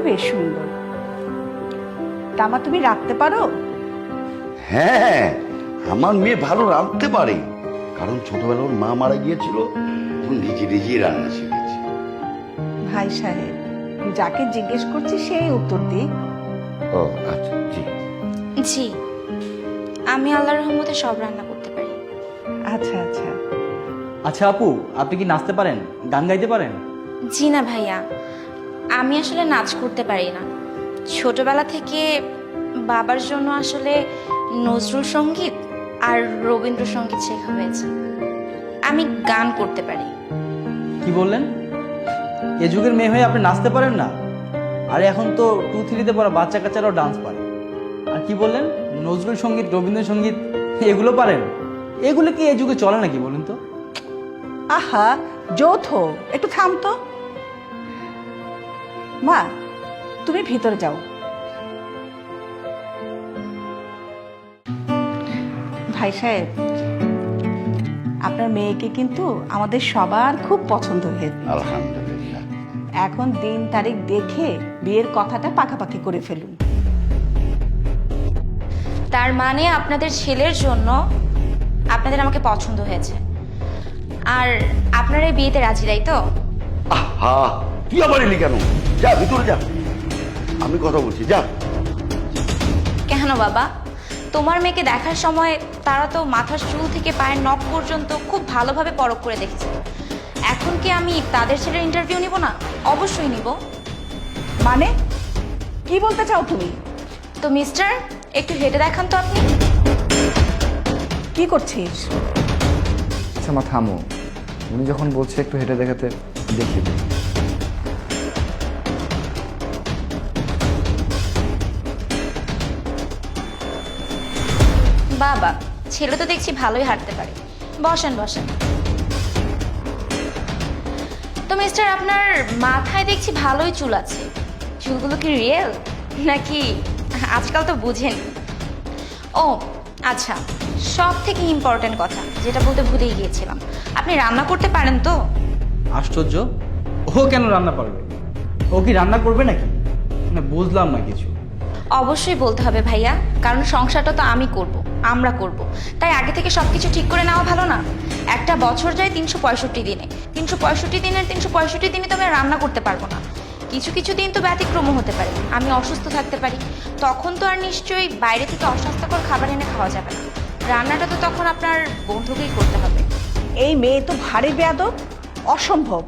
বেশ সুন্দর। তামা তুমি রাখতে পারো? হ্যাঁ, আমার মেয়ে ভালো রাঁধতে পারে, কারণ ছোটবেলা ওর মা মারা গিয়েছিল, ও নিজে নিজেই রান্না শিখেছে। ভাই সাহেব, যাকে জিজ্ঞেস করছি সেই উত্তর দিক। ও আচ্ছা, জি জি, আমি আল্লাহর রহমতে সব রান্না করতে পারি। আচ্ছা আচ্ছা। আচ্ছা আপু, আপনি কি নাচতে পারেন, গান গাইতে পারেন? জি না ভাইয়া, আমি আসলে নাচ করতে পারি না। ছোটবেলা থেকে বাবার জন্য আসলে নজরুল সঙ্গীত আর রবীন্দ্রসঙ্গীত শেখা হয়েছে। আমি গান করতে পারি। কি বললেন? এ যুগের মেয়ে হয়ে আপনি নাচতে পারেন না? আরে এখন তো 2-3-তে পড়া বাচ্চা কাচ্চারাও ডান্স পারে। আর কি বললেন, নজরুল সঙ্গীত, রবীন্দ্রসঙ্গীত এগুলো পারেন? এগুলো কি এই যুগে চলে নাকি বলুন তো? আহা, যৌথ, একটু থাম তো। মা, তুমি ভিতরে যাও। ভাই সাহেব, আপনার মেয়েকে কিন্তু আমাদের সবার খুব পছন্দ হয়েছে। আলহামদুলিল্লাহ। এখন দিন তারিখ দেখে বিয়ের কথাটা পাকাপাকি করে ফেলুন। তার মানে আপনাদের ছেলের জন্য আপনাদের আমাকে পছন্দ হয়েছে, আর আপনারা এই বিয়েতে রাজি, তাই তো? আহা, তুই আবার এলি কেন? যা ভিতরে যা, আমি কথা বলছি, যা। কেন বাবা, তোমার মেয়েকে দেখার সময় তারা তো মাথার চুল থেকে পায়ের নখ পর্যন্ত খুব ভালোভাবে পরখ করে দেখেছে। এখন কি আমি তাদের ছেলের ইন্টারভিউ নিব না? অবশ্যই নিব। মানে কি বলতে চাও তুমি? তো মিস্টার, একটু হেঁটে দেখান তো আপনি। কি করছিস? আচ্ছা মা থামো, উনি যখন বলছে একটু হেঁটে দেখাতে, দেখিয়ে দিই। বাবা, ছেলে তো দেখছি ভালোই হাঁটতে পারে। বসেন বসেন। তো মিস্টার, আপনার মাথায় দেখছি ভালোই চুল আছে। চুলগুলো কি রিয়েল নাকি আজকাল তো বুঝেন? ও আচ্ছা, সব থেকে ইম্পর্টেন্ট কথা যেটা বলতে ভুলেই গিয়েছিলাম, আপনি রান্না করতে পারেন তো? আশ্চর্য, ও কেন রান্না পারবে? ও কি রান্না করবে নাকি? না, বুঝলাম না কিছু। অবশ্যই বলতে হবে ভাইয়া, কারণ সংসারটা তো আমি করব, আমরা করব। তাই আগে থেকে সব কিছু ঠিক করে নেওয়া ভালো না? একটা বছর যায় 365 দিনে, 365 দিনের 365 দিনে তো আমি আর রান্না করতে পারবো না। কিছু কিছু দিন তো ব্যতিক্রমও হতে পারে, আমি অসুস্থ থাকতে পারি। তখন তো আর নিশ্চয়ই বাইরে থেকে অস্বাস্থ্যকর খাবার এনে খাওয়া যাবে না। রান্নাটা তো তখন আপনার বন্ধুকেই করতে হবে। এই মেয়ে তো ভারী বেয়াদব, অসম্ভব।